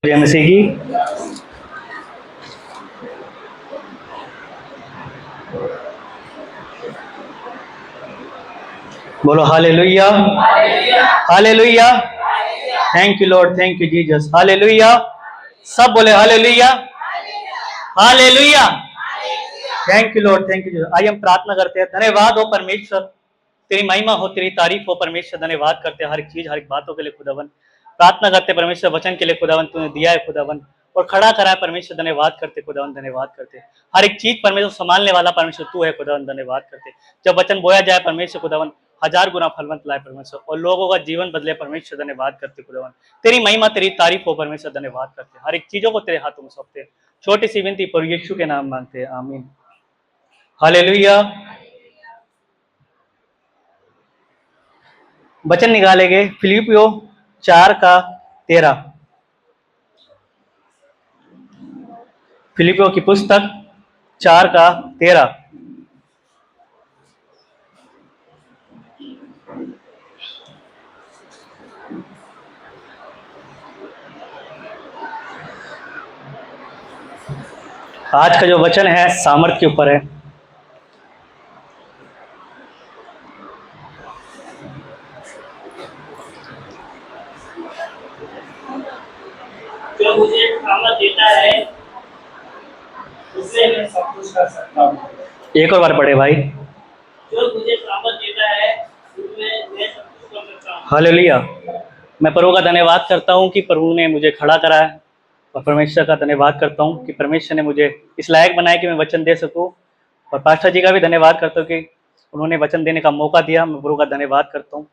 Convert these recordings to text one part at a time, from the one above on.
जय मसीह की। बोलो hallelujah, hallelujah. Thank you Lord, thank you Jesus, hallelujah. सब बोले hallelujah, hallelujah. Thank you Lord, thank you Jesus. आइए हम प्रार्थना करते हैं। धन्यवाद हो परमेश्वर, तेरी महिमा हो, तेरी तारीफ हो परमेश्वर। धन्यवाद करते हैं हर एक चीज, हर एक बातों के लिए खुदावन। प्रार्थना करते हैं परमेश्वर वचन के लिए खुदावन, तूने दिया है खुदावन और खड़ा करा है परमेश्वर। धन्यवाद करते खुदावन, धन्यवाद करते। हर एक चीज परमेश्वर संभालने वाला परमेश्वर तू है खुदावन, धन्यवाद करते। जब वचन बोया जाए परमेश्वर खुदावन, 1000 गुना फलवंत लाए परमेश्वर और लोगों का जीवन बदले परमेश्वर। धन्यवाद करते खुदावन, तेरी महिमा तेरी तारीफ हो परमेश्वर। धन्यवाद करते, हर एक चीजों को तेरे हाथों में सौंपते। छोटी सी विनती पर यीशु के नाम मांगते हैं, आमीन, हालेलुया। वचन निकालेंगे फिलिपियो 4:13। फिलिपियो की पुस्तक 4:13। आज का जो वचन है सामर्थ के ऊपर है। जो मुझे सामर्थ देता है उससे मैं सब कुछ कर सकता हूँ। एक और बार पढ़े भाई। जो मुझे सामर्थ देता है उसमें मैं सब कुछ कर सकता हूँ। हालेलुया। मैं प्रभु का धन्यवाद करता हूँ कि प्रभु ने मुझे खड़ा करा है और परमेश्वर का धन्यवाद करता हूँ कि परमेश्वर ने मुझे इस लायक बनाया कि मैं वचन दे सकूँ। और पास्टर जी का भी धन्यवाद करता हूँ कि उन्होंने वचन देने का मौका दिया। मैं प्रभु का धन्यवाद करता हूँ।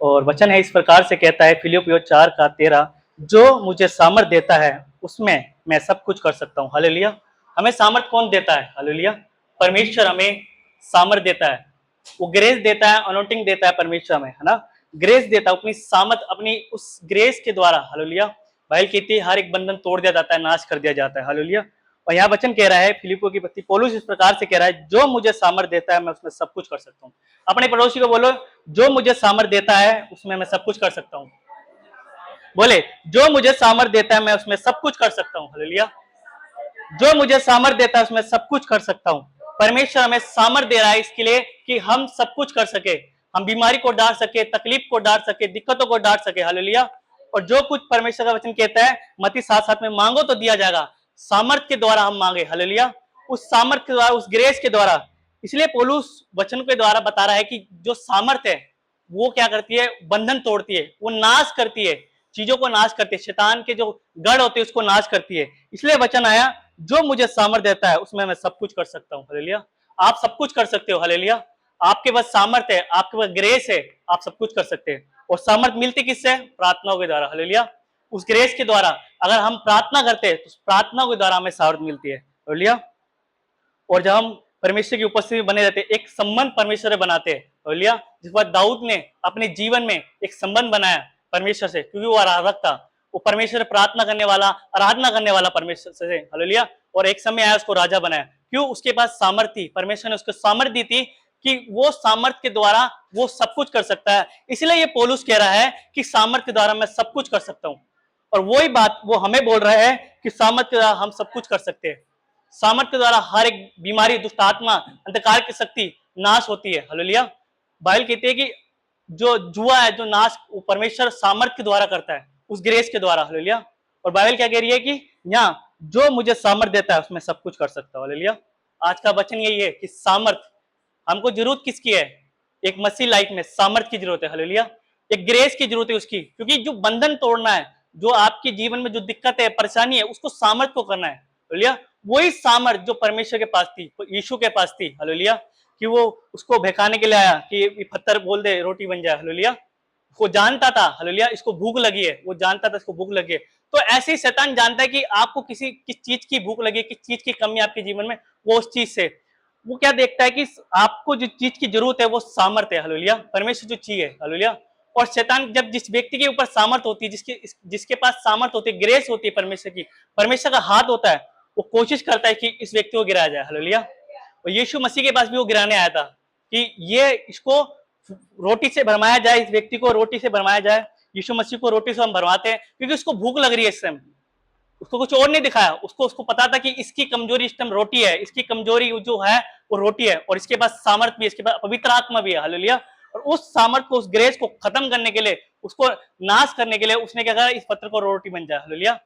और वचन है इस प्रकार से कहता है फिलिपियो 4:13, जो मुझे सामर्थ देता है उसमें मैं सब कुछ कर सकता हूँ। हालेलुया। हमें सामर्थ कौन देता है? हालेलुया, परमेश्वर हमें सामर्थ देता है। वो ग्रेस देता है, अनोटिंग देता है परमेश्वर हमें, है ना। ग्रेस देता है, अपनी सामर्थ, अपनी उस ग्रेस के द्वारा। हालेलुया। बाइबल कहती है हर एक बंधन तोड़ दिया जाता है, नाश कर दिया जाता है। हालेलुया। और यहाँ वचन कह रहा है फिलिपियों की पत्री पौलुस इस प्रकार से कह रहा है, जो मुझे सामर्थ देता है मैं उसमें सब कुछ कर सकता हूँ। अपने पड़ोसी को बोलो, जो मुझे सामर्थ देता है उसमें मैं सब कुछ कर सकता हूँ। बोले, जो मुझे सामर्थ देता है मैं उसमें सब कुछ कर सकता हूँ। हालेलुया। जो मुझे सामर्थ देता है उसमें सब कुछ कर सकता हूँ। परमेश्वर हमें सामर्थ दे रहा है इसके लिए कि हम सब कुछ कर सके, हम बीमारी को डाल सके, तकलीफ को डाल सके, दिक्कतों को डाल सके। हालेलुया। और जो कुछ परमेश्वर का वचन कहता है मत्ती 7:7 में, मांगो तो दिया जाएगा। सामर्थ के द्वारा हम मांगे। हालेलुया। उस सामर्थ के द्वारा, उस ग्रेस के द्वारा। इसलिए पौलुस वचन के द्वारा बता रहा है कि जो सामर्थ है वो क्या करती है? बंधन तोड़ती है, वो नाश करती है, चीजों को नाश करती है, शैतान के जो गढ़ होते हैं उसको नाश करती है। इसलिए वचन आया, जो मुझे सामर्थ देता है उसमें मैं सब कुछ कर सकता हूँ। हालेलुया। आप सब कुछ कर सकते हो। हालेलुया। आपके पास सामर्थ है, आपके पास ग्रेस है, आप सब कुछ कर सकते हैं। और सामर्थ मिलती किससे? प्रार्थनाओं के द्वारा। हालेलुया। उस ग्रेस के द्वारा अगर हम प्रार्थना करते हैं तो प्रार्थना के द्वारा हमें सामर्थ मिलती है। हालेलुया। और जब हम परमेश्वर की उपस्थिति में बने रहते हैं, एक संबंध परमेश्वर से बनाते हैं। हालेलुया। जिस बात दाऊद ने अपने जीवन में एक संबंध बनाया परमेश्वर से, क्योंकि वो आराधक था, वो परमेश्वर से प्रार्थना करने वाला, आराधना करने वाला परमेश्वर से। हालेलुया। और एक समय आया उसको राजा बनाया। क्यों? उसके पास सामर्थ थी, परमेश्वर ने उसको सामर्थ दी थी कि वो सामर्थ के द्वारा वो सब कुछ कर सकता है। इसलिए ये पौलुस कह रहा है कि सामर्थ के द्वारा मैं सब कुछ कर सकता हूँ। और वही बात वो हमें बोल रहा है कि सामर्थ के द्वारा हम सब कुछ कर सकते हैं। सामर्थ के द्वारा हर एक बीमारी, दुष्ट आत्मा, अंधकार की शक्ति नाश होती है। हालेलुया। बाइबल कहती है कि जो जुआ है, जो नाश, वो परमेश्वर सामर्थ के द्वारा करता है, उस ग्रेस के द्वारा। हालेलुया। और बाइबल क्या कह रही है कि यहाँ जो मुझे सामर्थ देता है उसमें सब कुछ कर सकता हूँ। हालेलुया। आज का वचन यही है कि सामर्थ, हमको जरूरत किसकी है? एक मसीह लाइफ में सामर्थ की जरूरत है। हालेलुया। एक ग्रेस की जरूरत है उसकी, क्योंकि जो बंधन तोड़ना है, जो आपके जीवन में जो दिक्कत है, परेशानी है, उसको सामर्थ को करना है। हालेलुया। वही सामर्थ जो परमेश्वर के पास थी, यीशु के पास थी। हालेलुया। कि वो उसको बहकाने के लिए आया कि ये पत्थर बोल दे रोटी बन जाए। हालेलुया। वो जानता था, हालेलुया, इसको भूख लगी है, वो जानता था इसको भूख लगी है। तो ऐसे ही शैतान जानता है कि आपको किस चीज की भूख लगी, किस चीज की कमी आपके जीवन में, वो उस चीज से वो क्या देखता है कि आपको जो चीज की जरूरत है वो सामर्थ है। हालेलुया। परमेश्वर जो चीज है। हालेलुया। और शैतान जब जिस व्यक्ति के ऊपर सामर्थ होती है, जिसके पास सामर्थ होती है, ग्रेस होती है परमेश्वर की, परमेश्वर का हाथ होता है, वो कोशिश करता है कि इस व्यक्ति को गिराया जाए। हालेलुया। और यीशु मसीह के पास भी वो गिराने आया था कि ये इसको रोटी से भरमाया जाए, इस व्यक्ति को रोटी से भरमाया जाए। यीशु मसीह को रोटी से हम भरवाते हैं क्योंकि उसको भूख लग रही है इस समय। उसको कुछ और नहीं दिखाया, उसको पता था कि इसकी कमजोरी इस टाइम रोटी है, इसकी कमजोरी जो है वो रोटी है, और इसके पास सामर्थ भी है, इसके पास पवित्र आत्मा भी है, हालेलुया। और उस सामर्थ को, उस ग्रेस को खत्म करने के लिए, उसको नाश करने के लिए उसने क्या कहा, इस पत्थर को रोटी बन जाए, हालेलुया।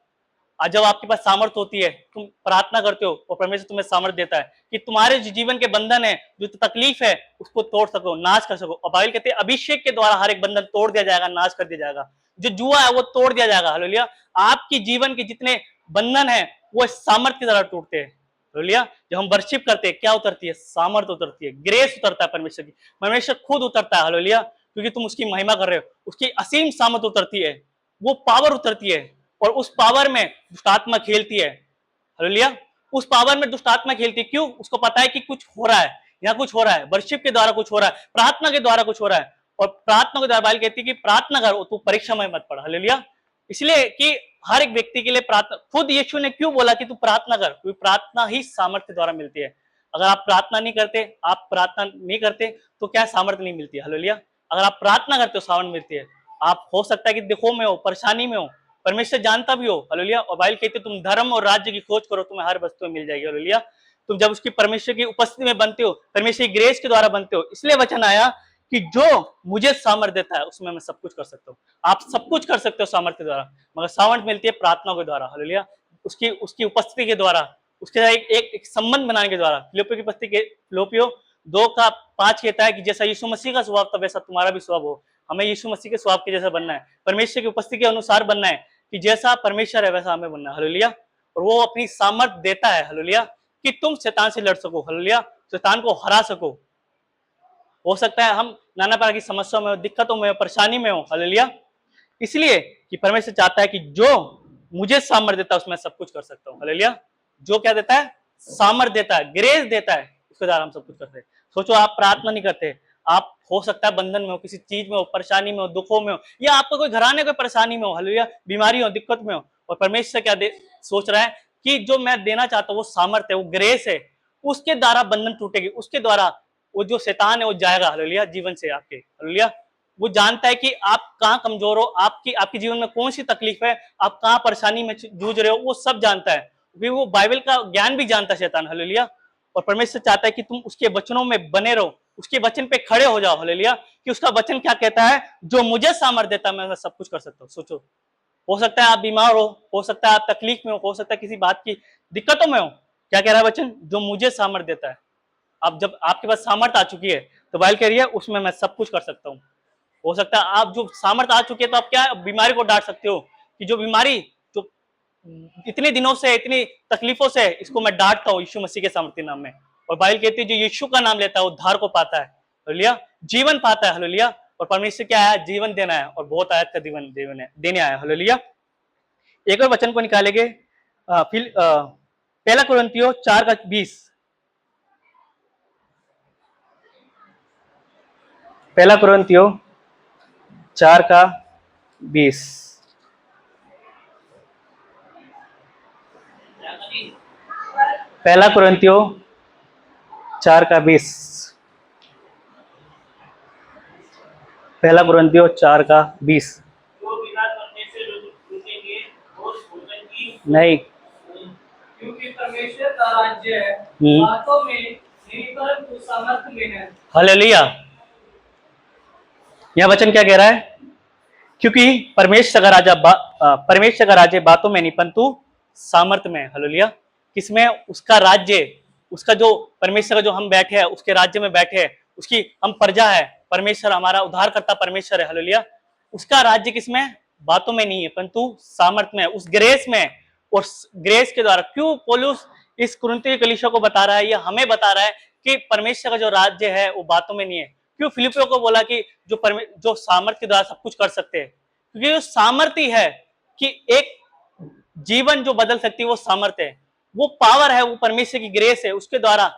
आज जब आपके पास सामर्थ होती है, तुम प्रार्थना करते हो और परमेश्वर तुम्हें सामर्थ देता है कि तुम्हारे जो जीवन के बंधन है, जो तकलीफ है, उसको तोड़ सको, नाश कर सको। और बाइबल कहते हैं अभिषेक के द्वारा हर एक बंधन तोड़ दिया जाएगा, नाश कर दिया जाएगा, जो जुआ है वो तोड़ दिया जाएगा, हालेलुया। आपकी जीवन के जितने बंधन है वो सामर्थ की तरह टूटते हैं, हालेलुया। जब हम वर्शिप करते हैं क्या उतरती है, सामर्थ उतरती है, ग्रेस उतरता है परमेश्वर की, परमेश्वर खुद उतरता है, हालेलुया। क्योंकि तुम उसकी महिमा कर रहे हो, उसकी असीम सामर्थ उतरती है, वो पावर उतरती है, और उस पावर में दुष्ट आत्मा खेलती है, हालेलुया। उस पावर में दुष्ट आत्मा खेलती है, क्यों? उसको पता है कि कुछ हो रहा है, यहाँ कुछ हो रहा है, वर्शिप के द्वारा कुछ हो रहा है, प्रार्थना के द्वारा कुछ हो रहा है। और प्रार्थना के द्वारा बाइबल कहती है कि प्रार्थना कर, तू परीक्षा में मत पड़, हालेलुया। इसलिए कि हर एक व्यक्ति के लिए प्रार्थना, खुद यीशु ने क्यों बोला कि तू प्रार्थना कर, क्योंकि प्रार्थना ही सामर्थ्य द्वारा मिलती है। अगर आप प्रार्थना नहीं करते, तो क्या सामर्थ्य नहीं मिलती, हालेलुया। अगर आप प्रार्थना करते हो, सामर्थ्य मिलती है। आप हो सकता है कि दुखों में हो, परेशानी में हो, परमेश्वर जानता भी हो, हालेलुया। और बाइबल कहती है तुम धर्म और राज्य की खोज करो, तुम्हें हर वस्तु मिल जाएगी, हालेलुया। तुम जब उसकी परमेश्वर की उपस्थिति में बनते हो, परमेश्वर की ग्रेस के द्वारा बनते हो, इसलिए वचन आया कि जो मुझे सामर्थ्य देता है उसमें मैं सब कुछ कर सकता हूँ। आप सब कुछ कर सकते हो सामर्थ्य द्वारा, मगर सामर्थ्य मिलती है प्रार्थना के द्वारा, हालेलुया। उसकी उपस्थिति के द्वारा, उसके साथ एक संबंध बनाने के द्वारा। फिलिप्पियों की उपस्थिति के, फिलिप्पियों 2:5 कहता है कि जैसा यीशु मसीह का स्वभाव था वैसा तुम्हारा भी स्वभाव हो। हमें यीशु मसीह के स्वभाव के जैसा बनना है, परमेश्वर की उपस्थिति के अनुसार बनना है, कि जैसा परमेश्वर है वैसा हमें बनना है, हालेलुया। और वो अपनी सामर्थ्य देता है, हालेलुया, कि तुम शैतान से लड़ सको, हालेलुया, शैतान को हरा सको। हो सकता है हम नाना प्रकार की समस्याओं में हो, दिक्कतों में हो, परेशानी में हो, हालेलुया। इसलिए कि परमेश्वर चाहता है कि जो मुझे सामर्थ्य देता है उसमें सब कुछ कर सकता हूँ, हालेलुया। जो क्या देता है, सामर्थ्य देता है, ग्रेस देता है, उसके द्वारा हम सब कुछ करते हैं। सोचो आप प्रार्थना नहीं करते, आप हो सकता है बंधन में हो, किसी चीज में हो, परेशानी में हो, दुखों में हो, या आपको कोई घराने कोई परेशानी में हो, हालेलुया, बीमारी हो, दिक्कत में हो, और परमेश्वर क्या सोच रहा है कि जो मैं देना चाहता हूँ वो सामर्थ्य है, वो ग्रेस है, उसके द्वारा बंधन टूटेगी, उसके द्वारा वो जो शैतान है वो जाएगा, हालेलुया, जीवन से आपके, हालेलुया। वो जानता है कि आप कहाँ कमजोर हो, आपके जीवन में कौन सी तकलीफ है, आप कहाँ परेशानी में जूझ रहे हो, वो सब जानता है, क्योंकि वो बाइबल का ज्ञान भी जानता है शैतान, हालेलुया। और परमेश्वर चाहता है कि तुम उसके वचनों में बने रहो, उसके वचन पे खड़े हो जाओ, हालेलुया, कि उसका वचन क्या कहता है, जो मुझे सामर्थ्य देता है मैं सब कुछ कर सकता हूँ। सोचो, हो सकता है आप बीमार हो सकता है आप तकलीफ में हो सकता है किसी बात की दिक्कतों में हो, क्या कह रहा है वचन, जो मुझे सामर्थ्य देता है। अब जब आपके पास सामर्थ्य आ चुकी है तो बाइबल कह रही है उसमें मैं सब कुछ कर सकता हूँ। हो सकता है आप जो सामर्थ्य आ चुकी है तो आप क्या बीमारी को डांट सकते हो, कि जो बीमारी जो इतने दिनों से, इतनी तकलीफों से, इसको मैं डांटता हूँ यीशु मसीह के सामर्थ्य नाम में। और बाइबल कहती है जो यीशु का नाम लेता है वो उद्धार को पाता है, हालेलुया, जीवन पाता है, हालेलुया। और परमेश्वर क्या है, जीवन देना है, और बहुत आयत का जीवन देने आया, हालेलुया। एक और वचन को निकालेंगे, फिर 1 कुरिन्थियों 4:20। 1 कुरिन्थियों 4:20। 1 कुरिन्थियों 4:20। 1 कुरिन्थियों 4:20। जो बिना करने से रुकेंगे और भोजन की नहीं, क्योंकि परमेश्वर का राज्य है बातों में नहीं परंतु सामर्थ्य में है। हालेलुया। यह वचन क्या कह रहा है, क्योंकि परमेश्वर का राज्य बातों में नहीं परंतु सामर्थ्य में, हालेलुया। किसमें, उसका राज्य, उसका जो परमेश्वर का जो हम बैठे हैं उसके राज्य में बैठे हैं, उसकी हम प्रजा है, परमेश्वर हमारा उद्धारकर्ता परमेश्वर है, हालेलुया। उसका राज्य किसमें, बातों में नहीं है परंतु सामर्थ्य में, उस ग्रेस में। और ग्रेस के द्वारा, क्यों पौलुस इस कुरिन्थी कलीसिया को बता रहा है, या हमें बता रहा है कि परमेश्वर का जो राज्य है वो बातों में नहीं है। क्यों फिलिपियों को बोला कि जो सामर्थ्य के द्वारा सब कुछ कर सकते हैं, क्योंकि जो सामर्थ्य है कि एक जीवन जो बदल सकती है वो सामर्थ्य है, वो पावर है, वो परमेश्वर की ग्रेस है, उसके द्वारा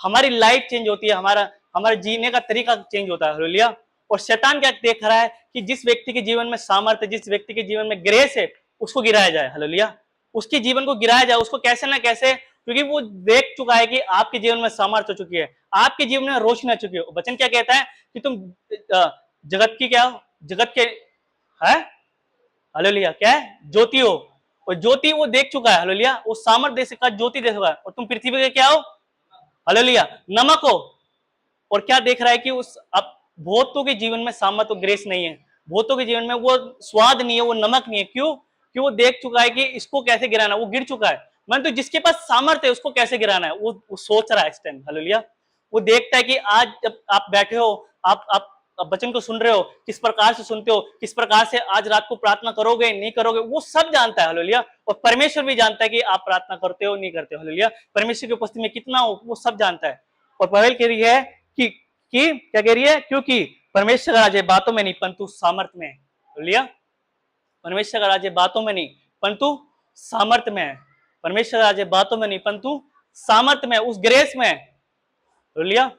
हमारी लाइफ चेंज होती है, हमारा जीने का तरीका चेंज होता है, हालेलुया। और शैतान क्या देख रहा है कि जिस व्यक्ति के जीवन में सामर्थ्य, जिस व्यक्ति के जीवन में ग्रेस है, उसको गिराया जाए, हालेलुया, उसके जीवन को गिराया जाए, उसको कैसे ना कैसे, क्योंकि वो देख चुका है कि आपके जीवन में सामर्थ्य हो चुकी है, आपके जीवन में रोशनी आ चुकी है। वचन क्या कहता है कि तुम जगत के, हालेलुया, क्या है, ज्योति हो। और ज्योति वो देख चुका है, हालेलुया, वो सामर्थ दे सका, ज्योति दे सका, और तुम पृथ्वी के क्या हो, हालेलुया, नमक हो। और क्या देख रहा है कि उस अब बहुतों के जीवन में सामर्थ और ग्रेस नहीं है, बहुतों के जीवन में वो स्वाद नहीं है, वो नमक नहीं है। क्यों? कि वो देख चुका है कि इसको कैसे गिराना, वो गिर चुका है। मैं तो जिसके पास सामर्थ्य है उसको कैसे गिराना है, वो सोच रहा है इस टाइम, हालेलुया। वो देखता है कि आज जब आप बैठे हो, आप वचन को सुन रहे हो, किस प्रकार से सुनते हो, किस प्रकार से आज रात को प्रार्थना करोगे नहीं करोगे, वो सब जानता है, हालेलुया। और परमेश्वर भी जानता है कि आप प्रार्थना करते हो नहीं करते हो, हालेलुया। परमेश्वर की उपस्थिति में कितना हो वो सब जानता है। और पहल कह रही है कि क्या कह रही है, क्योंकि परमेश्वर का राज्य बातों में नहीं परंतु सामर्थ्य में है, हालेलुया। परमेश्वर का राज्य बातों में नहीं परंतु सामर्थ्य में है। परमेश्वर का राज्य बातों में नहीं परंतु सामर्थ्य में, उस ग्रेस में है, हालेलुया।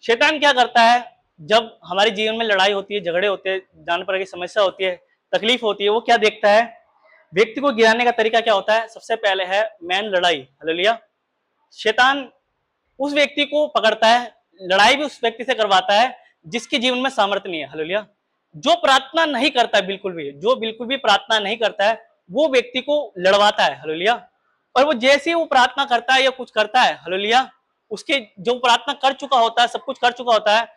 शैतान क्या करता है, जब हमारे जीवन में लड़ाई होती है, झगड़े होते हैं, जान पर की समस्या होती है, तकलीफ होती है, वो क्या देखता है, व्यक्ति को गिराने का तरीका क्या होता है, सबसे पहले है मैन लड़ाई, हालेलुया। शैतान उस व्यक्ति को पकड़ता है, लड़ाई भी उस व्यक्ति से करवाता है जिसके जीवन में सामर्थ्य नहीं है, हालेलुया। जो प्रार्थना नहीं करता है, बिल्कुल भी, जो बिल्कुल भी प्रार्थना नहीं करता है, वो व्यक्ति को लड़वाता है, हालेलुया। और वो जैसे ही वो प्रार्थना करता है या कुछ करता है, हालेलुया, उसके जो प्रार्थना कर चुका होता है, सब कुछ कर चुका होता है,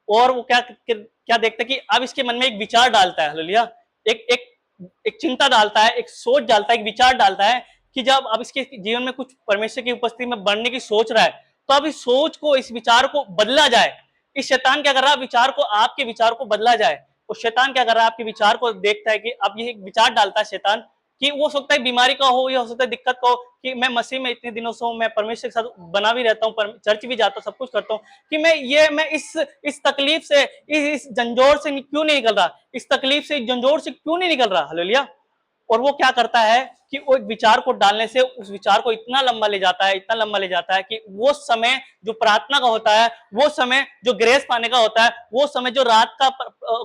और वो क्या देखता है कि अब इसके मन में एक विचार डालता है, हालेलुया। एक एक एक चिंता डालता है, एक सोच डालता है, एक विचार डालता है कि जब अब इसके जीवन में कुछ परमेश्वर की उपस्थिति में बढ़ने की सोच रहा है, तो अब इस सोच को, इस विचार को बदला जाए। इस शैतान क्या कर रहा है, विचार को, आपके विचार को बदला जाए। और शैतान क्या कर रहा है, आपके विचार को देखता है कि अब ये एक विचार डालता है शैतान कि वो हो सकता है बीमारी का हो, या हो सकता है दिक्कत का हो, कि मैं मसीह में इतने दिनों से हूं, मैं परमेश्वर के साथ बना भी रहता हूँ, चर्च भी जाता हूँ, सब कुछ करता हूँ, कि मैं इस तकलीफ से, इस झंझोर से क्यों नहीं निकल रहा, इस तकलीफ से, इस झंझोर से क्यों नहीं निकल रहा, हालेलुया। और वो क्या करता है कि वो एक विचार को डालने से उस विचार को इतना लंबा ले जाता है, इतना लंबा ले जाता है कि वो समय जो प्रार्थना का होता है, वो समय जो ग्रेस पाने का होता है, वो समय जो रात का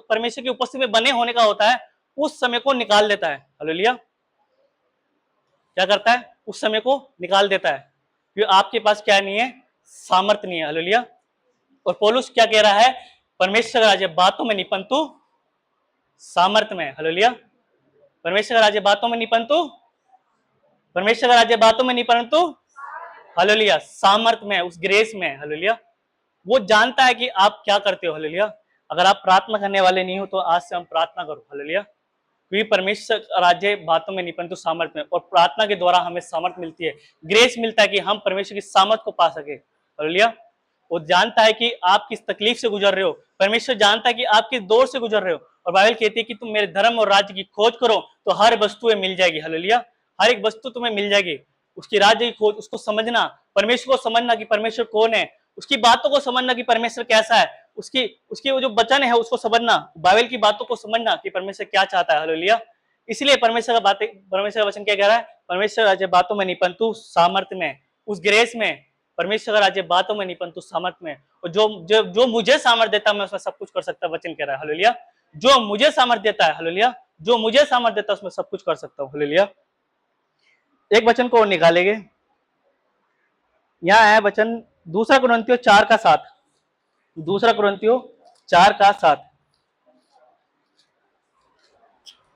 परमेश्वर की उपस्थिति में बने होने का होता है, उस समय को निकाल देता है, हालेलुया। क्या करता है, उस समय को निकाल देता है, क्योंकि आपके पास क्या नहीं है, सामर्थ्य नहीं है, हालेलुया। और पौलुस क्या कह रहा है, परमेश्वर का राज्य बातों में नहीं परंतु सामर्थ्य में, हालेलुया। परमेश्वर का राज्य बातों में नहीं परंतु, परमेश्वर का राज्य बातों में नहीं परंतु, हालेलुया, सामर्थ्य में, उस ग्रेस में, हालेलुया। वो जानता है कि आप क्या करते हो, हालेलुया। अगर आप प्रार्थना करने वाले नहीं हो तो आज से हम प्रार्थना करो, हालेलुया। क्योंकि परमेश्वर का राज्य बातों में नहीं परंतु सामर्थ्य में, और प्रार्थना के द्वारा हमें सामर्थ्य मिलती है, ग्रेस मिलता है कि हम परमेश्वर की सामर्थ्य को पा सके, हालेलुया। वो जानता है कि आप किस तकलीफ से गुजर रहे हो, परमेश्वर जानता है कि आप किस दौर से गुजर रहे हो। और बाइबल कहती है कि तुम मेरे धर्म और राज्य की खोज करो तो हर वस्तु मिल जाएगी, हालेलुया। हर एक वस्तु तुम्हें मिल जाएगी। उसकी राज्य की खोज, उसको समझना, परमेश्वर को समझना कि परमेश्वर कौन है, उसकी बातों को समझना कि परमेश्वर कैसा है, उसकी उसकी वो जो वचन है उसको समझना, बाइबल की बातों को समझना कि परमेश्वर क्या चाहता है, हालेलुया। इसलिए परमेश्वर का वचन क्या कह रहा है, परमेश्वर राज्य बातों में नहीं परंतु सामर्थ्य में, उस ग्रेस में। परमेश्वर का राज्य बातों में नहीं परंतु सामर्थ्य में। और जो मुझे सामर्थ्य देता है मैं उसमें सब कुछ कर सकता, वचन कह रहा है, हालेलुया। जो मुझे सामर्थ्य देता है, हालेलुया, जो मुझे सामर्थ्य देता है उसमें सब कुछ कर सकता हूँ, हालेलुया। एक वचन को और निकालेंगे, यहाँ है वचन 2 कुरिन्थियों 4:7, 2 कुरिन्थियों 4:7।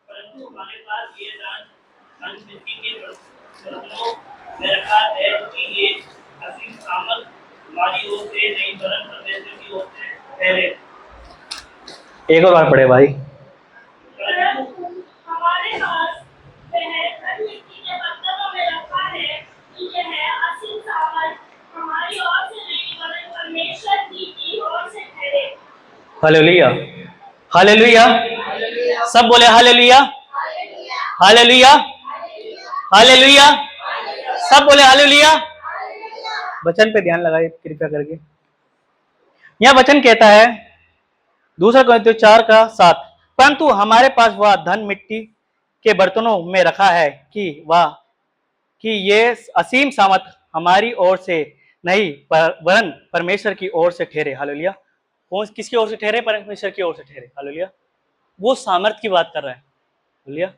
परंतु हमारे पास ये दान संस्कृति के बर्तनों में रखा है कि ये असीम सामर्थ हमारी ओर से नहीं वरन परमेश्वर की ओर से ठहरे। एक और बार पढ़े भाई। परंतु हमारे पास वह मिट्टी के बर्तनों में रखा है कि यह असीम सामर्थ हमारी ओर से नहीं वरन परमेश्वर की ओर से ठहरे। हालेलुया, हालेलुया, सब बोले हालेलुया, हालेलुया, हालेलुया, सब बोले हालेलुया। वचन पे ध्यान लगाइए कृपया करके। यह वचन कहता है 2 कुरिन्थियों 4:7, परंतु हमारे पास वह धन मिट्टी के बर्तनों में रखा है कि ये असीम सामर्थ हमारी ओर से नहीं वरन परमेश्वर की ओर से ठहरे, हालेलुया। कौन किसकी ओर से ठहरे, परमेश्वर की ओर से ठहरे, हालेलुया। वो सामर्थ की बात कर रहा है, हालेलुया।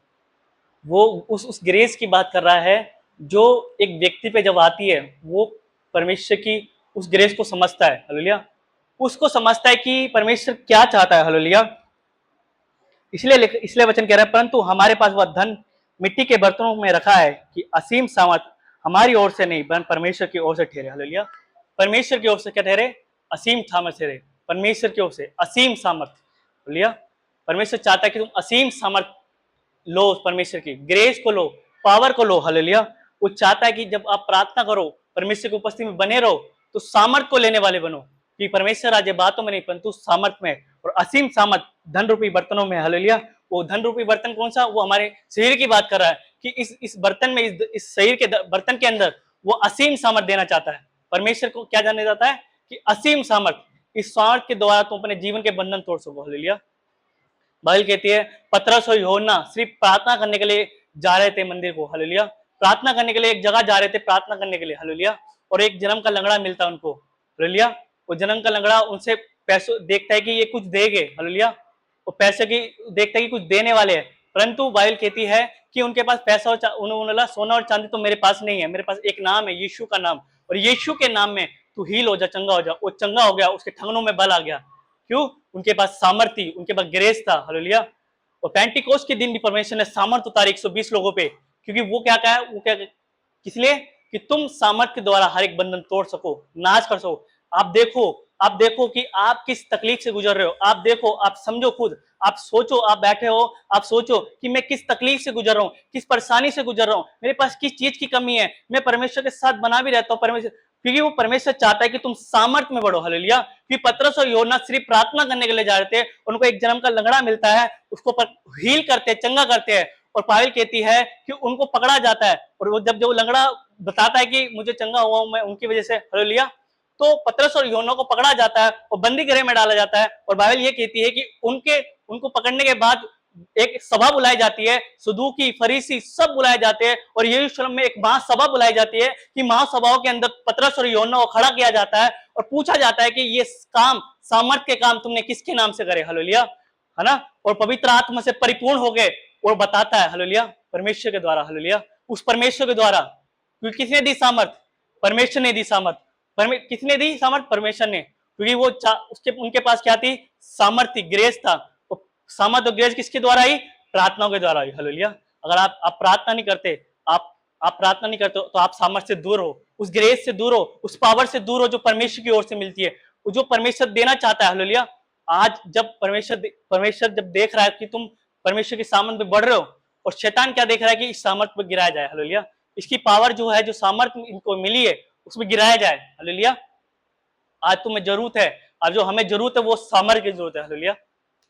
वो उस ग्रेस की बात कर रहा है जो एक व्यक्ति पे जब आती है, वो परमेश्वर की उस ग्रेस को समझता है, हालेलुया। उसको समझता है कि परमेश्वर क्या चाहता है, हालेलुया। इसलिए वचन कह रहा है, परंतु हमारे पास वह धन मिट्टी के बर्तनों में रखा है कि असीम सामर्थ हमारी ओर से नहीं वरन परमेश्वर की ओर से ठहरे। हालेलुया। परमेश्वर की ओर से क्या ठहरे? असीम सामर्थ ठहरे। परमेश्वर की ओर से असीम सामर्थ। हालेलुया। परमेश्वर चाहता है कि तुम असीम सामर्थ लो, परमेश्वर की ग्रेस को लो, पावर को लो। हालेलुया। वो चाहता है कि जब आप प्रार्थना करो, परमेश्वर की उपस्थिति में बने रहो, तो सामर्थ को लेने वाले बनो कि परमेश्वर आज बातों में नहीं परंतु सामर्थ में, और असीम सामर्थ धन रूपी बर्तनों में। हालेलुया। वो धन रूपी बर्तन कौन सा? वो हमारे शरीर की बात कर रहा है कि इस बर्तन में, इस शरीर के बर्तन के अंदर वो असीम सामर्थ देना चाहता है। परमेश्वर को क्या जानना चाहता है? कि असीम सामर्थ, इस सामर्थ के द्वारा तुम अपने जीवन के बंधन तोड़ सको। हालेलुया। बाइबल कहती है पतरस और यूहन्ना सिर्फ प्रार्थना करने के लिए जा रहे थे मंदिर को। हालेलुया। प्रार्थना करने के लिए एक जगह जा रहे थे, प्रार्थना करने के लिए। हालेलुया। और एक जन्म का लंगड़ा मिलता है उनको। हालेलुया। वो जन्म का लंगड़ा उनसे पैसों देखता है कि ये कुछ देंगे। हालेलुया। वो पैसे की देखता है कि कुछ देने वाले हैं, परंतु बाइबल कहती है कि उनके पास पैसा और उन्होंने बोला सोना और चांदी तो मेरे पास नहीं है, मेरे पास एक नाम है, यीशु का नाम, और यीशु के नाम में तू हील हो जा, चंगा हो जा। वो चंगा हो गया, उसके ठगनों में बल आ गया। क्यों? उनके पास सामर्थ थी, उनके पास ग्रेस था। हालेलुया। और पेंटिकोस्ट के दिन भी परमेश्वर ने सामर्थ उतारी 120 लोगों पे, क्योंकि वो क्या कहा? वो क्या किस लिए? कि तुम सामर्थ के द्वारा हर एक बंधन तोड़ सको, नाश कर सको। आप देखो कि आप किस तकलीफ से गुजर रहे हो। आप देखो, आप समझो खुद, आप सोचो, आप बैठे हो, आप सोचो कि मैं किस तकलीफ से गुजर रहा हूँ, किस परेशानी से गुजर रहा हूँ, मेरे पास किस चीज की कमी है। मैं परमेश्वर के साथ बना भी रहता हूँ परमेश्वर, क्योंकि वो परमेश्वर चाहता है कि तुम सामर्थ में बढ़ो। हालेलुया। कि पतरस और यूहन्ना सिर्फ प्रार्थना करने के लिए जा रहे थे, उनको एक जन्म का लंगड़ा मिलता है, उसको हील करते हैं, चंगा करते हैं, और बाइबल कहती है कि उनको पकड़ा जाता है। और वो जब जो लंगड़ा बताता है कि मुझे चंगा हुआ हूं मैं उनकी वजह से, हालेलुया, तो पतरस और यूहन्ना को पकड़ा जाता है और बंदी गृह में डाला जाता है। और बाइबल ये कहती है कि उनको पकड़ने के बाद एक सभा बुलाई जाती है, सदूकी, फरीसी सब बुलाए जाते हैं, और यरूशलेम में एक महासभा बुलाई जाती है कि महासभाओं के अंदर पतरस और यूहन्ना को खड़ा किया जाता है और पूछा जाता है कि ये काम, सामर्थ के काम तुमने किसके नाम से करे। हालेलुया। है ना। और पवित्र आत्मा से परिपूर्ण हो गए, और बताता है हालेलुया परमेश्वर के द्वारा। हालेलुया। उस परमेश्वर के द्वारा, क्योंकि किसने दी सामर्थ? परमेश्वर ने दी सामर्थ। किसने दी सामर्थ? परमेश्वर ने। क्योंकि वो उनके पास क्या थी? सामर्थ थी, ग्रेस था। सामर्थ और ग्रेस किसके द्वारा आई? प्रार्थनाओं के द्वारा आई। हालेलुया। अगर आप प्रार्थना नहीं करते, आप प्रार्थना नहीं करते तो आप सामर्थ से दूर हो, उस ग्रेस से दूर हो, उस पावर से दूर हो जो परमेश्वर की ओर से मिलती है, जो परमेश्वर देना चाहता है। हालेलुया। आज जब परमेश्वर जब देख रहा है कि तुम परमेश्वर के सामर्थ में बढ़ रहे हो, और शैतान क्या देख रहा है? कि इस सामर्थ पर गिराया जाए। हालेलुया। इसकी पावर जो है, जो सामर्थ इनको मिली है, उसमें गिराया जाए। हालेलुया। आज तुम्हें जरूरत है, आज जो हमें जरूरत है वो सामर्थ की जरूरत है। हालेलुया।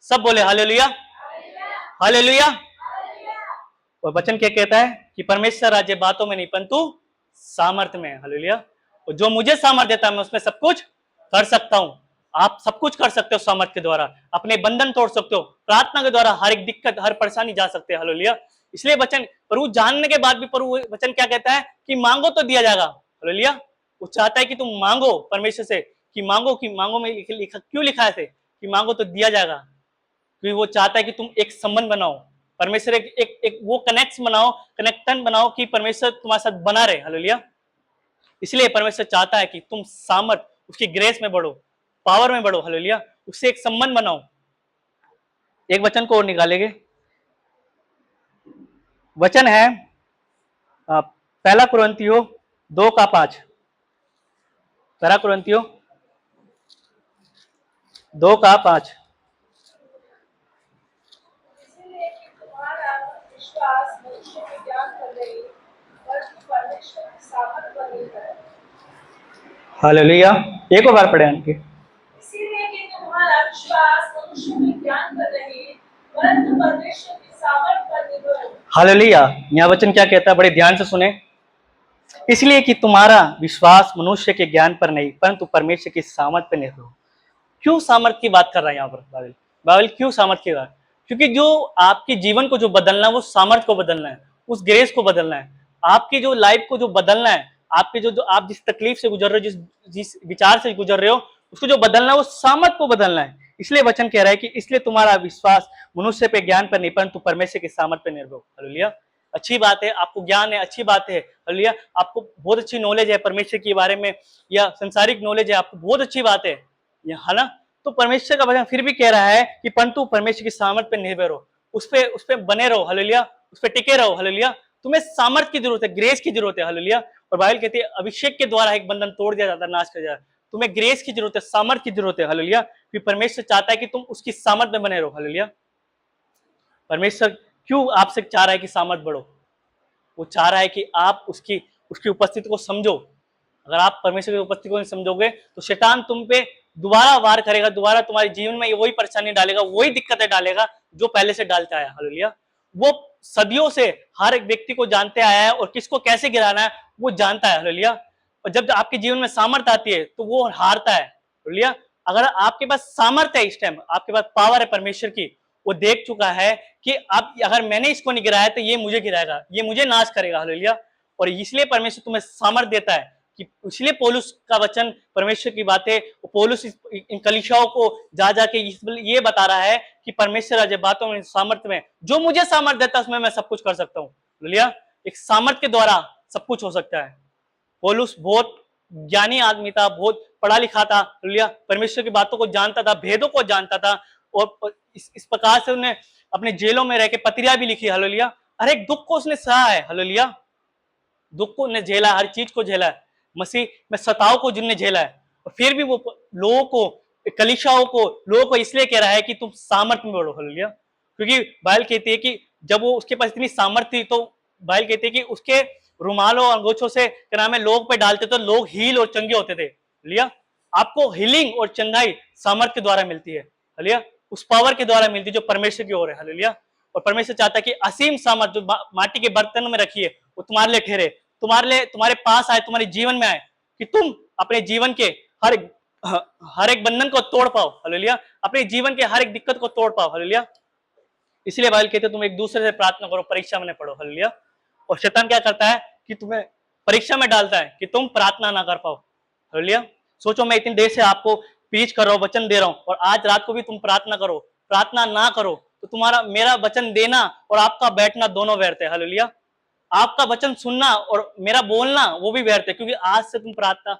सब बोले हालेलुया, हालेलुया। और वचन क्या कहता है? कि परमेश्वर राज्य बातों में नहीं परंतु सामर्थ में है। हालेलुया। और जो मुझे सामर्थ देता है मैं उसमें सब कुछ कर सकता हूं। आप सब कुछ कर सकते हो सामर्थ के द्वारा, अपने बंधन तोड़ सकते हो, प्रार्थना के द्वारा हर एक दिक्कत, हर परेशानी जा सकते हैं। हालेलुया। इसलिए वचन प्रभु जानने के बाद भी प्रभु वचन क्या कहता है? कि मांगो तो दिया जाएगा। हालेलुया। वो चाहता है कि तुम मांगो परमेश्वर से, कि मांगो में लिखा, क्यों लिखा है? कि मांगो तो दिया जाएगा, क्योंकि वो चाहता है कि तुम एक संबंध बनाओ परमेश्वर, एक वो कनेक्शन बनाओ कि परमेश्वर तुम्हारे साथ बना रहे। हालेलुया। इसलिए परमेश्वर चाहता है कि तुम सामर्थ, उसकी ग्रेस में बढ़ो, पावर में बढ़ो। हालेलुया। उससे एक संबंध बनाओ। एक वचन को और निकालेंगे। वचन है पहला कुरिन्थियों 2:5। पहला कुरिन्थियों 2:5। हालेलुया। एक और बार पढ़े उनके। इसीलिए कि तुम्हारा विश्वास मनुष्य में ज्ञान पर नहीं परंतु परमेश्वर की सामर्थ पर निर्भर हो। हालेलुया। यहाँ वचन क्या कहता है? बड़े ध्यान से सुने। इसलिए कि तुम्हारा विश्वास मनुष्य के ज्ञान पर नहीं परंतु परमेश्वर की सामर्थ पर निर्भर हो। क्यों सामर्थ की बात कर रहा है यहाँ पर बाइबल? क्यों सामर्थ की बात? क्योंकि जो आपके जीवन को जो बदलना है वो सामर्थ को बदलना है, उस ग्रेस को बदलना है। आपकी जो लाइफ को जो बदलना है, आपके जो आप जिस तकलीफ से गुजर रहे हो, जिस विचार से गुजर रहे हो, उसको जो बदलना है वो सामर्थ को बदलना है। इसलिए वचन कह रहा है कि इसलिए तुम्हारा विश्वास मनुष्य पे ज्ञान पर नहीं परंतु परमेश्वर के सामर्थ पर निर्भर हो। हालेलुया। अच्छी बात है, आपको ज्ञान है, अच्छी बात है। हालेलुया। आपको बहुत अच्छी नॉलेज है परमेश्वर के बारे में, या संसारिक नॉलेज है आपको, बहुत अच्छी बात है ना। तो परमेश्वर का वचन फिर भी कह रहा है कि परंतु परमेश्वर की सामर्थ पर निर्भर हो, उस पे बने रहो। हालेलुया। उस पर टिके रहो, हालेलुया। तुम्हें सामर्थ की जरूरत है, ग्रेस की जरूरत है, हालेलुया। और बाइबल कहती है अभिषेक के द्वारा एक बंधन तोड़ दिया जाता है, नाश कर जाता है। तुम्हें ग्रेस की जरूरत है, सामर्थ की जरूरत है, हालेलुया। फिर परमेश्वर चाहता है कि तुम उसकी सामर्थ में बने रहो, हालेलुया। परमेश्वर क्यों आपसे चाह रहा है कि सामर्थ बढ़ो? वो चाह रहा है कि आप उसकी उसकी उपस्थिति को समझो। अगर आप परमेश्वर की उपस्थिति को नहीं समझोगे तो शैतान तुम पे दोबारा वार करेगा, दोबारा तुम्हारे जीवन में वही परेशानी डालेगा, वही दिक्कतें डालेगा जो पहले से डालता आया, हालेलुया। वो सदियों से हर एक व्यक्ति को जानते आया है और किसको कैसे गिराना है वो जानता है, हालेलुया। और जब आपके जीवन में सामर्थ्य आती है तो वो हारता है, हालेलुया। अगर आपके पास सामर्थ्य है, इस टाइम आपके पास पावर है परमेश्वर की, वो देख चुका है कि अब अगर मैंने इसको नहीं गिराया तो ये मुझे गिराएगा, ये मुझे नाश करेगा, हालेलुया। और इसलिए परमेश्वर तुम्हें सामर्थ्य देता है कि इसलिए पौलुस का वचन, परमेश्वर की बातें, पौलुस इन कलीसियाओं को जा जाके ये बता रहा है कि परमेश्वर आज बातों में, सामर्थ्य में, जो मुझे सामर्थ्य देता है उसमें मैं सब कुछ कर सकता हूँ, हालेलुया। एक सामर्थ्य के द्वारा सब कुछ हो सकता है। पौलुस बहुत ज्ञानी आदमी था, बहुत पढ़ा लिखा था, हालेलुया। परमेश्वर की बातों को जानता था, भेदों को जानता था। और इस प्रकार से उन्हें अपने जेलों में रह के पत्रियां भी लिखी, हालेलुया। हर एक दुख को उसने सहा है, हालेलुया। दुख को ने झेला, हर चीज को झेला है। मसीह में सताव को जिनने झेला है, और फिर भी वो लोगों को, कलीसियाओं को, लोगों को इसलिए कह रहा है कि तुम सामर्थ्य में बढ़ो, हालेलुया। क्योंकि बाइबल कहती है कि जब वो उसके पास इतनी सामर्थ्य थी तो बाइबल कहती है कि उसके रुमालों और अंगोछों से क्या नाम है लोग पे डालते तो लोग हील और चंगे होते थे, हालेलुया। आपको हीलिंग और चंगाई सामर्थ्य के द्वारा मिलती है, हालेलुया। उस पावर के द्वारा मिलती है जो परमेश्वर की ओर है, हालेलुया। और परमेश्वर चाहता है कि असीम सामर्थ्य जो माटी के बर्तन में रखी है वो तुम्हारे लिए ठहरे, तुम्हारे लिए, तुम्हारे पास आए, तुम्हारे जीवन में आए, कि तुम अपने जीवन के हर एक बंधन को तोड़ पाओ, हालेलुया। अपने जीवन के हर एक दिक्कत को तोड़ पाओ, हालेलुया। इसलिए बाइबल कहते हैं तुम एक दूसरे से प्रार्थना करो, परीक्षा में न पड़ो, हालेलुया। और शैतान क्या करता है कि तुम्हें परीक्षा में डालता है कि तुम प्रार्थना ना कर पाओ, हालेलुया। सोचो मैं इतनी देर से आपको प्रीच कर रहा हूँ, वचन दे रहा हूँ, और आज रात को भी तुम प्रार्थना करो, प्रार्थना ना करो, तो तुम्हारा, मेरा वचन देना और आपका बैठना दोनों व्यर्थ है, हालेलुया। आपका वचन सुनना और मेरा बोलना वो भी व्यर्थ है, क्योंकि आज से तुम प्रार्थना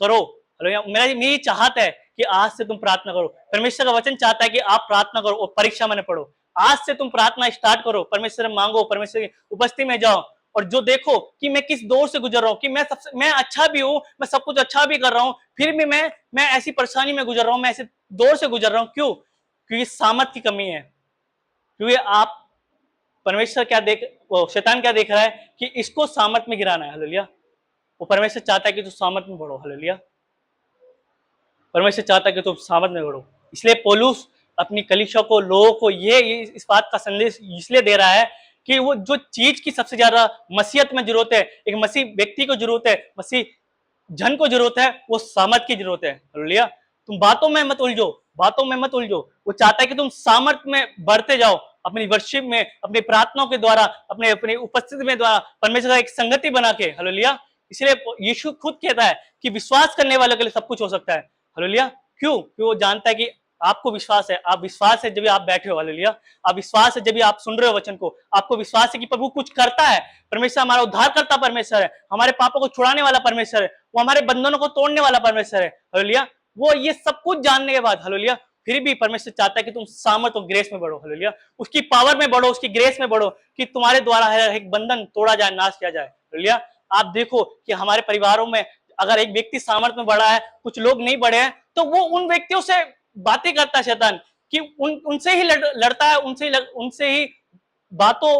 करो, हालेलुया। मेरी चाहत है कि आज से तुम प्रार्थना करो। परमेश्वर का वचन चाहता है कि आप प्रार्थना करो और परीक्षा में न पढ़ो। आज से तुम प्रार्थना स्टार्ट करो, परमेश्वर मांगो, परमेश्वर की उपस्थिति में जाओ, और जो देखो कि मैं किस दौर से गुजर रहा हूँ, कि मैं अच्छा भी हूँ, मैं सब कुछ अच्छा भी कर रहा हूँ, फिर भी मैं ऐसी परेशानी में गुजर रहा हूँ, मैं ऐसे दौर से गुजर रहा हूँ, क्यों? क्योंकि सामर्थ की कमी है। क्योंकि आप, परमेश्वर क्या देख, वो शैतान क्या देख रहा है कि इसको सामर्थ में गिराना है, हालेलुया। वो परमेश्वर चाहता है कि तू सामर्थ में बढ़ो, हालेलुया। परमेश्वर चाहता है कि तुम सामर्थ में बढ़ो। इसलिए पौलुस अपनी कलीसिया को, लोगों को ये इस बात का संदेश इसलिए दे रहा है कि वो जो चीज की सबसे ज्यादा मसीहत में जरूरत है, एक मसीह व्यक्ति को जरूरत है, मसीह जन को जरूरत है, वो सामर्थ की जरूरत है, हालेलुया। तुम बातों में मत उलझो, बातों में मत उलझो। वो चाहता है कि तुम सामर्थ में बढ़ते जाओ, अपनी वर्शिप में, अपनी प्रार्थनाओं के द्वारा, अपने अपनी उपस्थिति में द्वारा, परमेश्वर का एक संगति बना के, हालेलुया। इसलिए यीशु खुद कहता है कि विश्वास करने वालों के लिए सब कुछ हो सकता है, हालेलुया। क्यों? क्योंकि वो जानता है कि आपको विश्वास है, आप विश्वास है जब भी आप बैठे हो, हालेलुया। आप विश्वास है जब भी आप सुन रहे हो वचन को, आपको विश्वास है कि प्रभु कुछ करता है। परमेश्वर हमारा उद्धार करता परमेश्वर है, हमारे पापों को छुड़ाने वाला परमेश्वर है, वो हमारे बंधनों को तोड़ने वाला परमेश्वर है, हालेलुया। वो ये सब कुछ जानने के बाद, हालेलुया, फिर भी परमेश्वर चाहता है कि तुम सामर्थ और ग्रेस में बढ़ो, हालेलुया। उसकी पावर में बढ़ो, उसकी ग्रेस में बढ़ो, कि तुम्हारे द्वारा हर एक बंधन तोड़ा जाए, नाश किया जाए, हालेलुया। आप देखो कि हमारे परिवारों में अगर एक व्यक्ति सामर्थ्य में बढ़ा है, कुछ लोग नहीं बढ़े हैं, तो वो उन व्यक्तियों से बातें करता है शैतान, कि उनसे ही लड़ता है, उनसे ही बातों,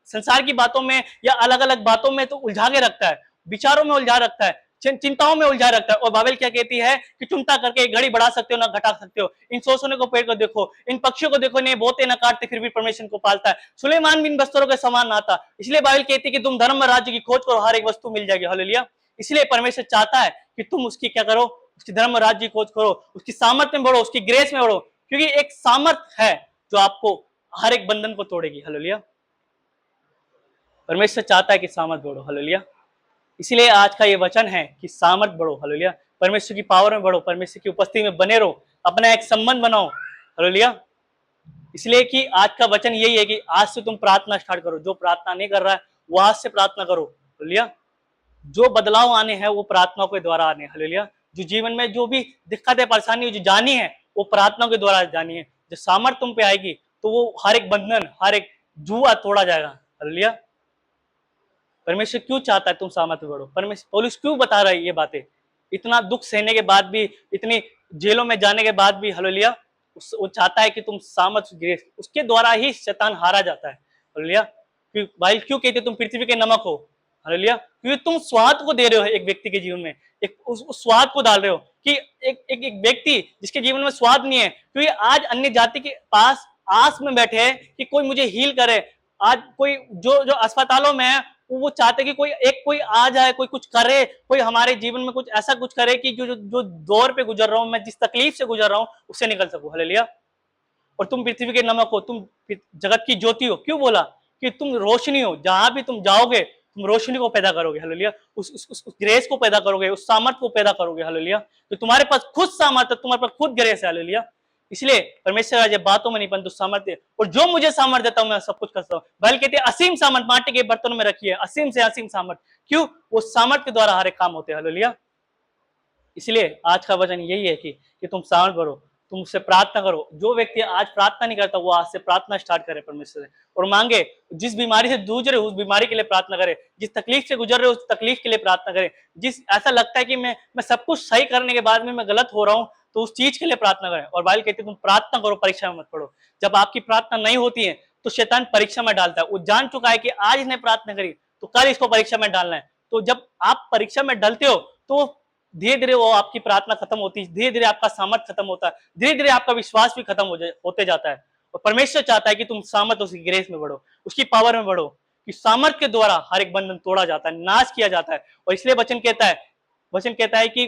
संसार की बातों में या अलग अलग बातों में तो उलझा के रखता है, विचारों में उलझा रखता है, चिंताओं में उलझा रखता है। और बाइबल क्या कहती है कि चिंता करके घड़ी बढ़ा सकते हो ना घटा सकते हो। इन सोचने को पेड़ को देखो, इन पक्षियों को देखो, नहीं बोते ना काटते, फिर भी परमेश्वर को पालता है, सुलेमान बिन बस्तरों के समान आता। इसलिए बाइबल कहती है कि तुम धर्म राज्य की खोज करो, हर एक वस्तु मिल जाएगी, हालेलुया। इसलिए परमेश्वर चाहता है कि तुम उसकी क्या करो, उसकी धर्म राज्य की खोज करो, उसकी सामर्थ्य में बढ़ो, उसकी ग्रेस में बढ़ो, क्योंकि एक सामर्थ्य है जो आपको हर एक बंधन को तोड़ेगी, हालेलुया। परमेश्वर चाहता है कि सामर्थ बढ़ो, हालेलुया। इसलिए आज का ये वचन है कि सामर्थ बढ़ो, हालेलुया। परमेश्वर की पावर में बढ़ो, परमेश्वर की उपस्थिति में बने रहो, अपना एक संबंध बनाओ, हालेलुया। इसलिए कि आज का वचन यही है कि आज से तुम प्रार्थना स्टार्ट करो। जो प्रार्थना नहीं कर रहा है वो आज से प्रार्थना करो, हालेलुया। जो बदलाव आने हैं वो प्रार्थनाओं के द्वारा आने, हालेलुया। जो जीवन में जो भी दिक्कतें, परेशानी जो जानी है वो प्रार्थनाओं के द्वारा जानी है। जो सामर्थ तुम पे आएगी तो वो हर एक बंधन, हर एक जुआ तोड़ा जाएगा। हालेलुया। परमेश्वर क्यों चाहता है तुम सामर्थ्य बढ़ो? परमेश्वर पौलुस क्यों बता रहा है ये बातें? इतना दुख सहने के बाद भी, इतनी जेलों में जाने के बाद भी, हालेलुया, वो चाहता है कि तुम सामर्थ्य, ग्रेस, उसके द्वारा ही शैतान हारा जाता है। हालेलुया। भाई क्यों कहते तुम पृथ्वी के नमक हो? हालेलुया। क्योंकि तुम स्वाद को दे रहे हो एक व्यक्ति के जीवन में, एक उस स्वाद को डाल रहे हो कि एक व्यक्ति जिसके जीवन में स्वाद नहीं है, क्योंकि आज अन्य जाति के पास आस में बैठे हैं कि कोई मुझे हील करे। आज कोई जो जो अस्पतालों में है, वो चाहते कि कोई आ जाए, कोई कुछ करे, कोई हमारे जीवन में कुछ ऐसा कुछ करे कि जो दौर पे गुजर रहा हूं मैं, जिस तकलीफ से गुजर रहा हूं, उससे निकल सकूं। हालेलुया। और तुम पृथ्वी के नमक हो, तुम जगत की ज्योति हो। क्यों बोला? कि तुम रोशनी हो, जहां भी तुम जाओगे तुम रोशनी को पैदा करोगे। हालेलुया। उस ग्रेस को पैदा करोगे, उस सामर्थ को पैदा करोगे। हालेलुया। तो तुम्हारे पास खुद सामर्थ, तुम्हारे पास खुद ग्रेस है। हालेलुया। इसलिए परमेश्वर आज बातों में नहीं परंतु सामर्थ्य, और जो मुझे सामर्थ्य देता हूं मैं सब कुछ करता हूं। बाइबल कहते हैं असीम सामर्थ माटी के बर्तनों में रखी है, असीम से असीम सामर्थ। क्यों? वो सामर्थ के द्वारा हर एक काम होते हैं। हालेलुया। इसलिए आज का वचन यही है कि तुम सामर्थ भरो, तुम उससे प्रार्थना करो। जो व्यक्ति आज प्रार्थना नहीं करता वो आज से प्रार्थना स्टार्ट करे परमेश्वर से, और मांगे। जिस बीमारी से जूझ रहे हो उस बीमारी के लिए प्रार्थना करे, जिस तकलीफ से गुजर रहे हो उस तकलीफ के लिए प्रार्थना करे, जिस ऐसा लगता है कि मैं सब कुछ सही करने के बाद में मैं गलत हो रहा हूं, तो उस चीज के लिए प्रार्थना करें। और बाइबल कहती है तुम प्रार्थना करो, परीक्षा में मत पड़ो। जब आपकी प्रार्थना नहीं होती है तो शैतान परीक्षा में डालता है। वो जान चुका है कि आज इसने प्रार्थना करी तो कल इसको परीक्षा में डालना है। तो जब आप परीक्षा में डलते हो तो धीरे धीरे वो आपकी प्रार्थना खत्म होती है, धीरे धीरे आपका सामर्थ्य खत्म होता है, धीरे धीरे आपका विश्वास भी खत्म होते जाता है। और परमेश्वर चाहता है कि तुम सामर्थ्य, उसकी ग्रेस में बढ़ो, उसकी पावर में बढ़ो, कि सामर्थ्य के द्वारा हर एक बंधन तोड़ा जाता है, नाश किया जाता है। और इसलिए वचन कहता है कि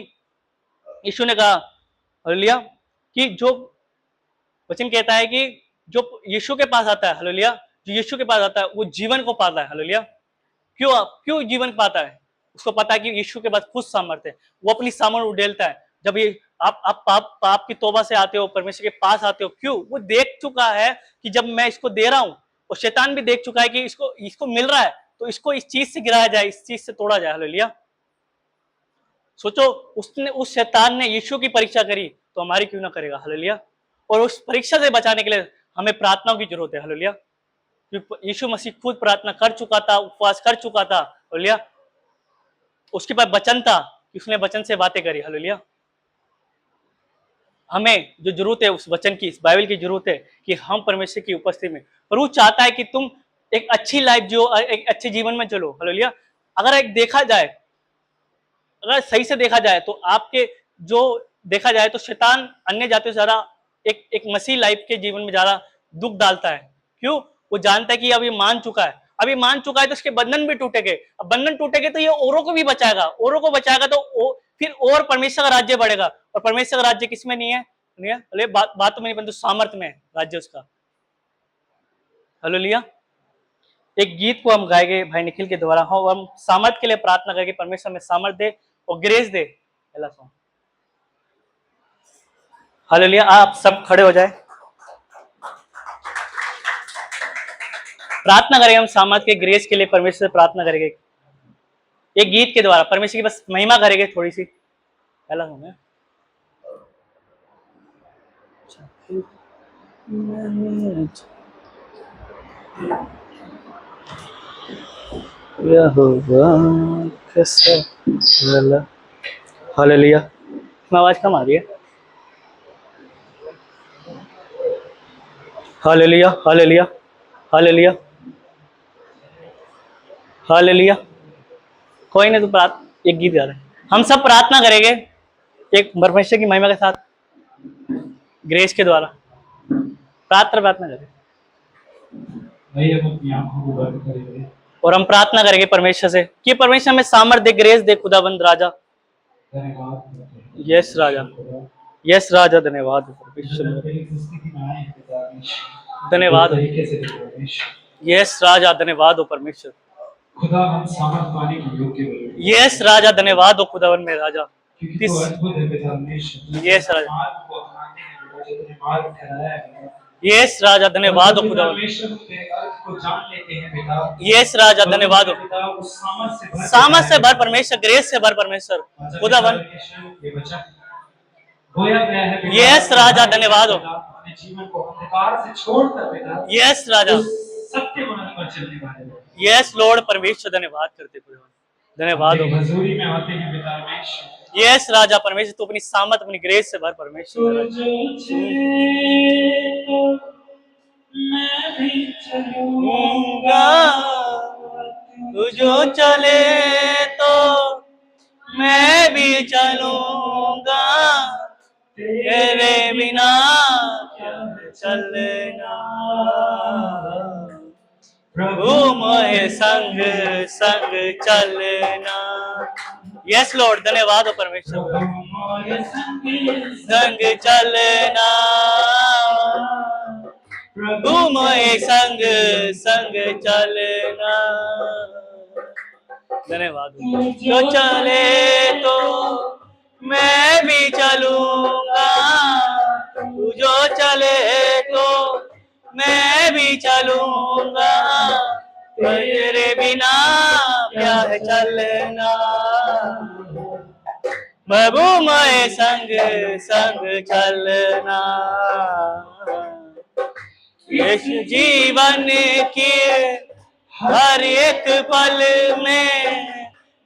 यीशु ने कहा, हालेलुया, कि जो वचन कहता है कि जो यीशु के पास आता है, हालेलुया, जो यीशु के पास आता है वो जीवन को पाता है। हालेलुया। क्यों जीवन पाता है? उसको पता है कि यीशु के पास खुद सामर्थ्य है, वो अपनी सामर्थ्य उड़ेलता है। जब ये आप पाप की तौबा से आते हो, परमेश्वर के पास आते हो, क्यों? वो देख चुका है कि जब मैं इसको दे रहा हूं, और शैतान भी देख चुका है कि इसको मिल रहा है, तो इसको इस चीज से गिराया जाए, इस चीज से तोड़ा जाए। हालेलुया। सोचो, उस शैतान ने यीशु की परीक्षा करी, तो हमारी क्यों ना करेगा। हालेलुया। और उस परीक्षा से बचाने के लिए हमें प्रार्थनाओं की जरूरत है। हालेलुया। यीशु मसीह खुद प्रार्थना कर चुका था, उपवास कर चुका था। हालेलुया। उसके पास वचन था कि उसने वचन से बातें करी। हालेलुया। हमें जो जरूरत है उस वचन की, इस बाइबल की जरूरत है कि हम परमेश्वर की उपस्थिति में, और वो चाहता है कि तुम एक अच्छी लाइफ जो, एक अच्छे जीवन में चलो। हालेलुया। अगर सही से देखा जाए तो आपके जो देखा जाए तो शैतान अन्य जातियों से ज्यादा एक मसीह लाइफ के जीवन में ज्यादा दुख डालता है। क्यों? वो जानता है कि अब ये मान चुका है, तो इसके बंधन भी टूटेंगे। अब बंधन टूटेंगे तो ये औरों को भी बचाएगा, तो फिर और परमेश्वर का राज्य बढ़ेगा। और परमेश्वर का राज्य किसमें नहीं है? बातों में नहीं परंतु सामर्थ्य में राज्य उसका। हालेलुया। एक गीत को हम गाएंगे भाई निखिल के द्वारा, हम सामर्थ्य के लिए प्रार्थना करके परमेश्वर में सामर्थ्य दे और ग्रेस दे। पहला सॉन्ग। हालेलुया। आप सब खड़े हो जाए, प्रार्थना करेंगे हम सामर्थ्य के, ग्रेस के लिए परमेश्वर से प्रार्थना करेंगे एक गीत के द्वारा, परमेश्वर की बस महिमा करेंगे थोड़ी सी। पहला सॉन्ग है हालेलुया। आवाज कम आ रही है। Hallelujah, hallelujah, hallelujah, hallelujah. कोई नहीं, तो एक गीत गा रहे हैं, हम सब प्रार्थना करेंगे एक परमेश्वर की महिमा के साथ, ग्रेस के द्वारा प्रार्थना करेंगे। और हम प्रार्थना करेंगे परमेश्वर से कि परमेश्वर हमें सामर्थ्य दे, ग्रेस दे। खुदाबंद राजा, यस राजा, यस राजा, धन्यवाद धन्यवाद, यस राजा, धन्यवाद हो परमेश्वर। खुदा हम सामर्थ पाने की योग्य बने। यस राजा, धन्यवाद हो खुदावन में राजा, क्योंकि तू अद्भुत है पिता परमेश्वर। यस राजा, मार्ग को अपनाते हैं बेटा, जो तूने मार्ग ठहराया है। यस राजा, धन्यवाद हो खुदावन। परमेश्वर तेरे अर्थ को जान लेते हैं बेटा। यस राजा, धन्यवाद हो। पिता उस सामर्थ से भर परमेश्वर, ग्रेस से भर परमेश्वर खुदावन। ये वचन बोया गया है। यस राजा, धन्यवाद हो। अपने जीवन को अंधकार से छोड़कर बेटा, यस राजा, सत्य मार्ग पर चलने वाले लोग। यस लॉर्ड, परमेश्वर धन्यवाद करते खुदावन, धन्यवाद हो। तेरी हजूरी में आते हैं पिता परमेश्वर। यस राजा परमेश्वर, तू अपनी सामत अपनी ग्रेस से भर परमेश्वर। तू जो चले तो मैं भी चलूंगा, तू जो चले तो मैं भी चलूंगा, तेरे बिना क्या चलना, प्रभु मोहे संग संग चलना। यस लॉर्ड, धन्यवाद हो परमेश्वर, संग चलना, प्रभु मोहे संग संग चलना, धन्यवाद हो। जो चले तो मैं भी चलूंगा, तू जो चले तो मैं भी चलूंगा, तेरे बिना क्या है चलना, प्रभु मैं संग संग चलना। यीशु जीवन की हर एक पल में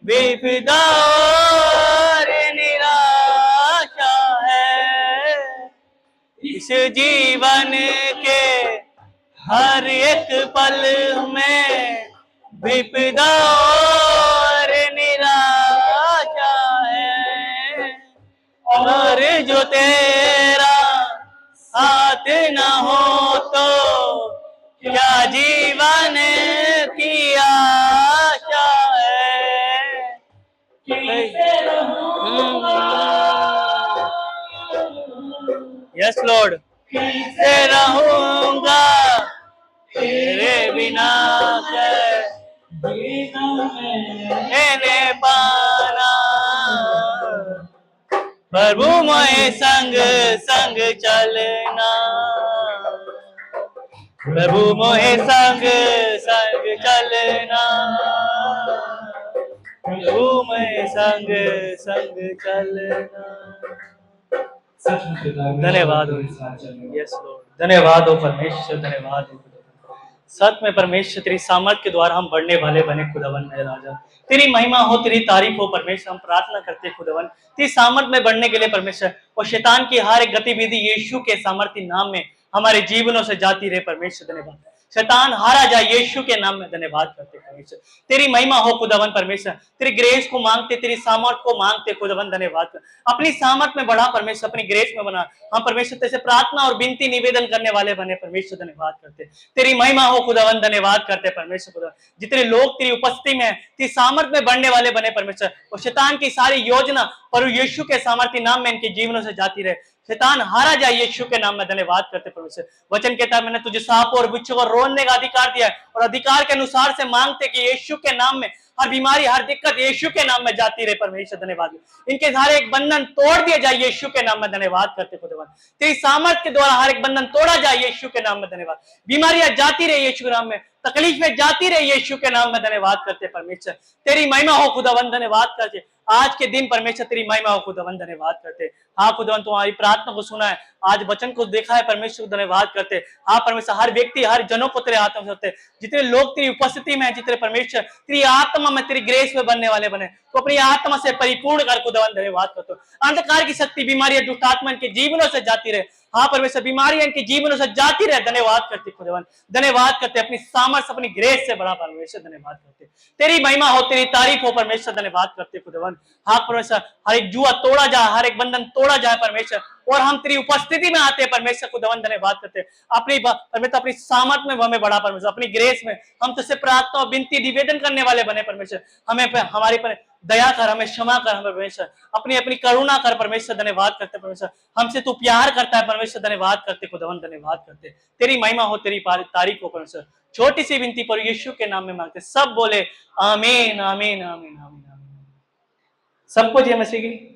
विपदा और निराशा है, इस जीवन के हर एक पल में विपदा और निराशा है, और जो तेरा साथ न हो तो क्या जीवन की आशा है, कैसे रहूंगा, यस लॉर्ड, कैसे रहूंगा तेरे बिना, मैंने पाना, प्रभु मैं संग संग चलना, प्रभु मोहे संग संग चलना, प्रभु मैं संग संग चलना। धन्यवाद हो, यस लॉर्ड, धन्यवाद हो परमेश्वर, धन्यवाद हो। सच में परमेश्वर तेरी सामर्थ के द्वारा हम बढ़ने वाले बने खुदावन है राजा, तेरी महिमा हो, तेरी तारीफ हो परमेश्वर। हम प्रार्थना करते हैं खुदावन तेरी सामर्थ में बढ़ने के लिए परमेश्वर, और शैतान की हर एक गतिविधि यीशु के सामर्थ्य नाम में हमारे जीवनों से जाती रहे परमेश्वर। धन्यवाद, शैतान हारा जाए यीशु के नाम में, धन्यवाद करते परमेश्वर। तेरी महिमा हो खुदावन परमेश्वर, तेरी ग्रेस को मांगते, तेरी सामर्थ को मांगते खुदावन, धन्यवाद कर। अपनी सामर्थ में बढ़ा परमेश्वर, अपनी ग्रेस में बना। हम परमेश्वर तेरे से प्रार्थना और विनती निवेदन करने वाले बने परमेश्वर, धन्यवाद करते। तेरी महिमा हो खुदावन, धन्यवाद करते परमेश्वर खुदा। जितने लोग तेरी उपस्थिति में तेरी सामर्थ में बढ़ने वाले बने परमेश्वर, और शैतान की सारी योजना पर यीशु के सामर्थ्य नाम में इनके जीवनों से जाती रहे, शैतान हारा जाए यीशु के नाम में, धन्यवाद करते परमेश्वर। वचन कहता है मैंने तुझे सांपों और बिच्छू को रोकने का अधिकार दिया है, और अधिकार के अनुसार से मांगते कि यीशु के नाम में हर बीमारी हर दिक्कत यीशु के नाम में जाती रहे परमेश्वर, धन्यवाद। इनके सारे एक बंधन तोड़ दिया जाए यीशु के नाम में, धन्यवाद करते खुदावन। तेरी सामर्थ के द्वारा हर एक बंधन तोड़ा जाए यीशु के नाम में, धन्यवाद। बीमारियां जाती रहे यीशु के नाम में, तकलीफें जाती रहे यीशु के नाम में, धन्यवाद करते परमेश्वर। तेरी महिमा हो खुदावन, धन्यवाद करते। आज के दिन परमेश्वर तेरी महिमा हो खुदावन, धन्यवाद करते। हाँ खुदावन, तुम्हारी प्रार्थना को सुना है, आज वचन को देखा है परमेश्वर, धन्यवाद करते। हाँ परमेश्वर, हर व्यक्ति हर जनों को तेरे हाथ में होते, जितने लोग तेरी उपस्थिति में है, जितने परमेश्वर तेरी आत्मा में तेरी ग्रेस में बनने वाले बने, तो अपनी आत्मा से परिपूर्ण कर खुदावन, धन्यवाद करते। अंधकार की शक्ति बीमारियां दुष्ट आत्मा इनके जीवनों से जाती रहे। हाँ परमेश्वर, बीमारियां इनके जीवनों से जाती रहे, धन्यवाद करते खुदावन, धन्यवाद करते। अपनी सामर्थ अपनी ग्रेस से बड़ा परमेश्वर, धन्यवाद करते। तेरी महिमा हो, तेरी तारीफ हो परमेश्वर, धन्यवाद करते खुदावन। हाँ परमेश्वर, हर एक जुआ तोड़ा जाए, हर एक बंधन तोड़ा जाए परमेश्वर, और हम तेरी उपस्थिति में आते हैं परमेश्वर खुदावन, धन्यवाद करते। अपनी परमेश्वर अपनी सामर्थ में हमें बड़ा परमेश्वर, अपनी ग्रेस में हम तुझसे प्रार्थना और विनती निवेदन करने वाले बने परमेश्वर। हमें हमारे पर दया कर, हमें क्षमा कर, हमें परमेश्वर अपनी अपनी करुणा कर परमेश्वर, धन्यवाद करते परमेश्वर। हमसे तू प्यार करता है परमेश्वर, धन्यवाद करते खुदावन, धन्यवाद करते। तेरी महिमा हो, तेरी तारीफ हो परमेश्वर। छोटी सी विनती पर यीशु के नाम में मांगते, सब बोले आमीन आमीन आमीन आमीन आमीन। सबको जय मसीह की।